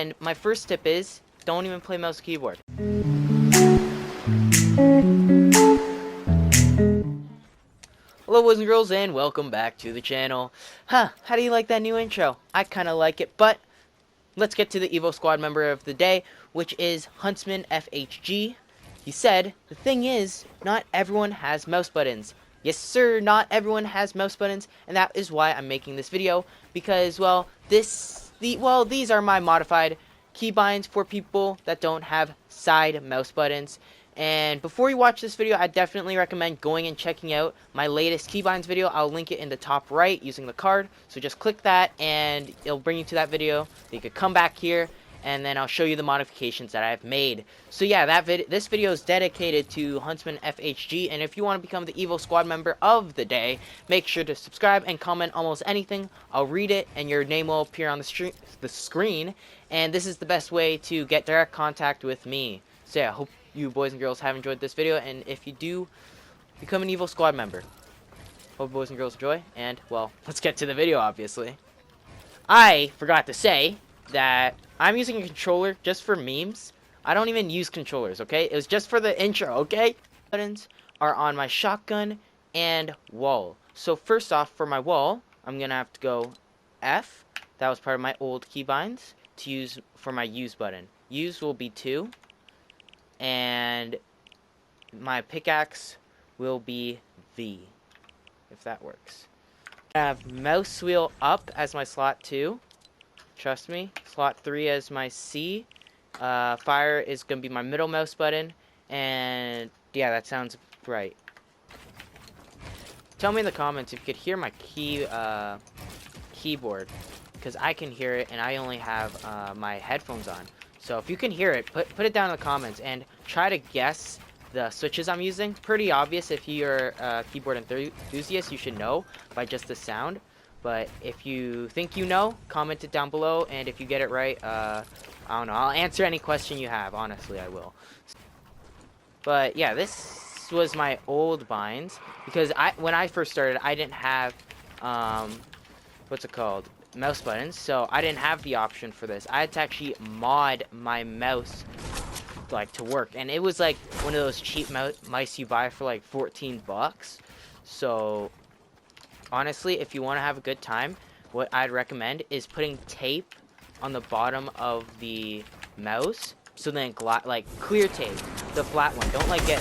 And my first tip is, don't even play mouse keyboard. Hello boys and girls, and welcome back to the channel. How do you like that new intro? I kinda like it, but let's get to the Evo Squad member of the day, which is Huntsman FHG. He said, the thing is, not everyone has mouse buttons. Yes sir, not everyone has mouse buttons, and that is why I'm making this video, because, well, these are my modified keybinds for people that don't have side mouse buttons. And before you watch this video, I definitely recommend going and checking out my latest keybinds video. I'll link it in the top right using the card. So just click that and it'll bring you to that video. You could come back here and then I'll show you the modifications that I've made. So yeah, this video is dedicated to Huntsman FHG, and if you want to become the Evo Squad member of the day, make sure to subscribe and comment almost anything. I'll read it and your name will appear on the screen, and this is the best way to get direct contact with me. So yeah, I hope you boys and girls have enjoyed this video, and if you do, become an Evo Squad member. Hope boys and girls enjoy, and well, let's get to the video. Obviously, I forgot to say that I'm using a controller just for memes. I don't even use controllers, okay? It was just for the intro, okay? Buttons are on my shotgun and wall. So first off, for my wall, I'm gonna have to go F. That was part of my old keybinds to use for my use button. Use will be 2. And my pickaxe will be V, if that works. I have mouse wheel up as my slot 2. Trust me. Slot 3 as my C. Fire is going to be my middle mouse button. And yeah, that sounds right. Tell me in the comments if you could hear my keyboard, because I can hear it and I only have my headphones on. So if you can hear it, put it down in the comments and try to guess the switches I'm using. Pretty obvious. If you're a keyboard enthusiast, you should know by just the sound. But if you think you know, comment it down below, and if you get it right, I don't know, I'll answer any question you have. Honestly, I will. But yeah, this was my old binds, because when I first started, I didn't have what's it called, mouse buttons, so I didn't have the option for this. I had to actually mod my mouse like to work, and it was like one of those cheap mice you buy for like 14 bucks. So honestly, if you want to have a good time, what I'd recommend is putting tape on the bottom of the mouse, so then like clear tape, the flat one. Don't like get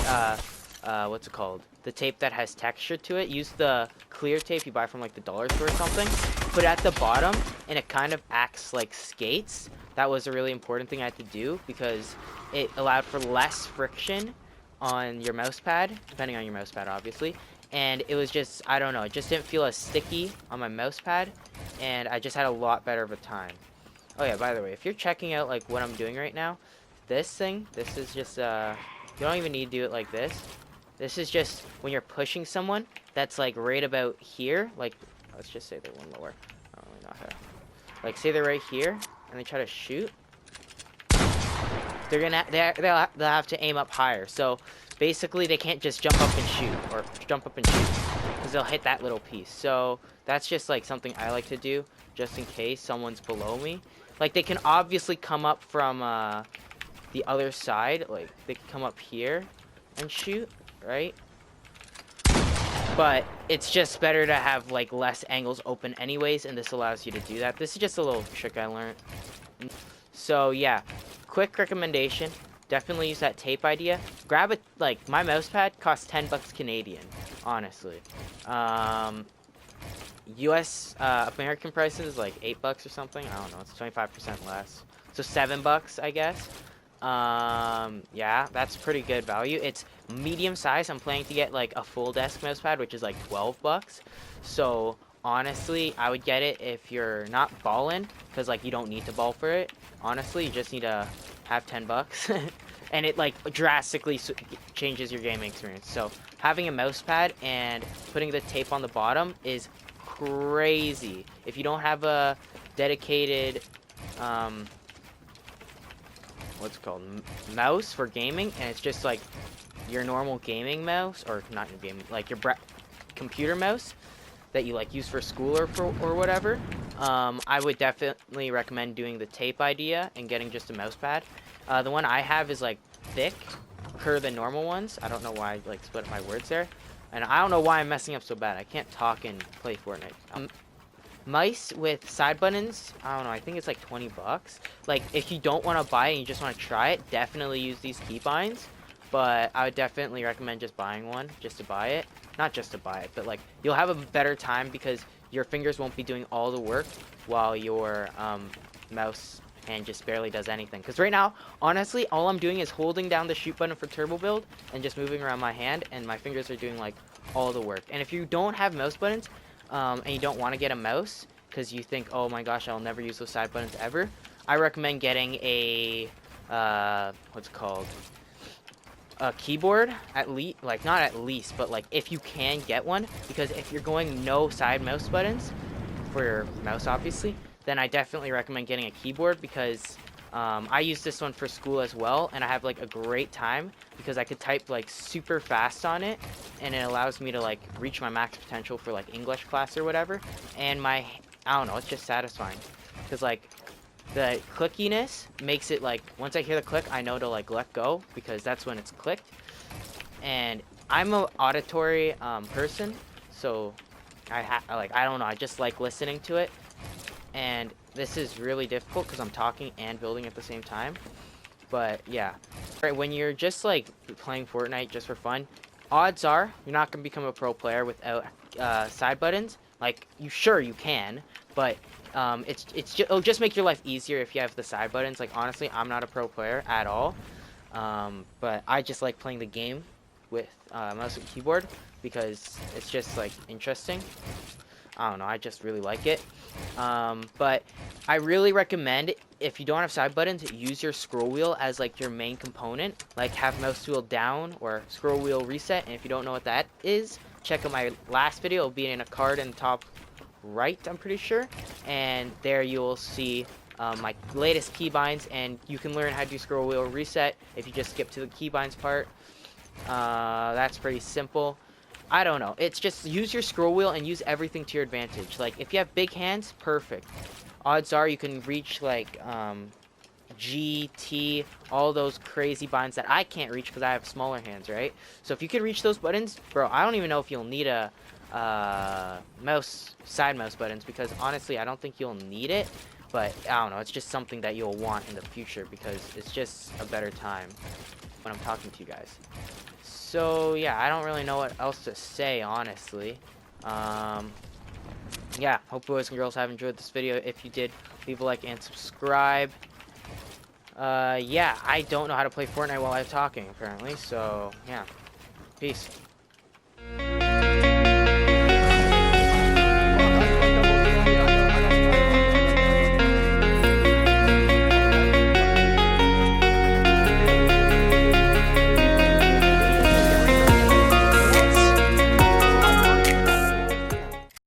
what's it called, the tape that has texture to it. Use the clear tape you buy from like the dollar store or something. Put it at the bottom, and it kind of acts like skates. That was a really important thing I had to do, because it allowed for less friction on your mouse pad, depending on your mouse pad, obviously. And it was just, I don't know, it just didn't feel as sticky on my mouse pad, and I just had a lot better of a time. Oh yeah, by the way, if you're checking out like what I'm doing right now, this is just you don't even need to do it like this. This is just when you're pushing someone that's like right about here, like let's just say they're one lower. I don't really know how to. Like say they're right here and they try to shoot. They'll have to aim up higher. So basically they can't just jump up and shoot, or jump up and shoot, because they'll hit that little piece. So that's just like something I like to do, just in case someone's below me. Like they can obviously come up from the other side, like they can come up here and shoot, right? But it's just better to have like less angles open anyways, and this allows you to do that. This is just a little trick I learned. So yeah, quick recommendation, definitely use that tape idea. Grab it, like my mouse pad costs 10 bucks Canadian, honestly. US American prices like 8 bucks or something. I don't know, it's 25% less. So 7 bucks, I guess. Yeah, that's pretty good value. It's medium size. I'm planning to get like a full desk mouse pad, which is like 12 bucks. So honestly, I would get it if you're not balling, because like you don't need to ball for it. Honestly, you just need to have 10 bucks. And it like drastically changes your gaming experience. So having a mouse pad and putting the tape on the bottom is crazy. If you don't have a dedicated what's it called, mouse for gaming, and it's just like your normal gaming mouse, or not your gaming, like your computer mouse that you like use for school or whatever, I would definitely recommend doing the tape idea and getting just a mouse pad. The one I have is like thick per the normal ones. I don't know why I like split my words there. And I don't know why I'm messing up so bad. I can't talk and play Fortnite. Mice with side buttons, I don't know, I think it's like 20 bucks. Like, if you don't want to buy it and you just want to try it, definitely use these keybinds. But I would definitely recommend just buying one, just to buy it. Not just to buy it, but like, you'll have a better time because your fingers won't be doing all the work while your mouse hand just barely does anything. Because right now, honestly, all I'm doing is holding down the shoot button for turbo build and just moving around my hand, and my fingers are doing like all the work. And if you don't have mouse buttons, and you don't want to get a mouse because you think, oh my gosh, I'll never use those side buttons ever, I recommend getting a what's it called, a keyboard, at least, like not at least, but like if you can get one, because if you're going no side mouse buttons for your mouse obviously, then I definitely recommend getting a keyboard because I use this one for school as well, and I have like a great time because I could type like super fast on it, and it allows me to like reach my max potential for like English class or whatever. And I don't know, it's just satisfying because like the clickiness makes it like once I hear the click, I know to like let go because that's when it's clicked. And I'm a auditory person, so I don't know, I just like listening to it. And this is really difficult because I'm talking and building at the same time. But yeah, right, when you're just like playing Fortnite just for fun, odds are you're not gonna become a pro player without side buttons. Like, you can, but it'll just make your life easier if you have the side buttons. Like, honestly, I'm not a pro player at all, but I just like playing the game with mouse and keyboard because it's just like interesting. I don't know, I just really like it. But I really recommend, if you don't have side buttons, use your scroll wheel as like your main component. Like, have mouse wheel down or scroll wheel reset. And if you don't know what that is, check out my last video. It'll be in a card in the top right, I'm pretty sure. And there you'll see my latest keybinds, and you can learn how to do scroll wheel reset if you just skip to the keybinds part. That's pretty simple. I don't know. It's just use your scroll wheel and use everything to your advantage. Like, if you have big hands, perfect. Odds are you can reach, like, G, T, all those crazy binds that I can't reach because I have smaller hands, right? So if you can reach those buttons, bro, I don't even know if you'll need a side mouse buttons, because honestly, I don't think you'll need it. But, I don't know. It's just something that you'll want in the future because it's just a better time when I'm talking to you guys. So yeah, I don't really know what else to say, honestly. Yeah, hope boys and girls have enjoyed this video. If you did, leave a like and subscribe. Yeah, I don't know how to play Fortnite while I'm talking, apparently. So yeah, peace.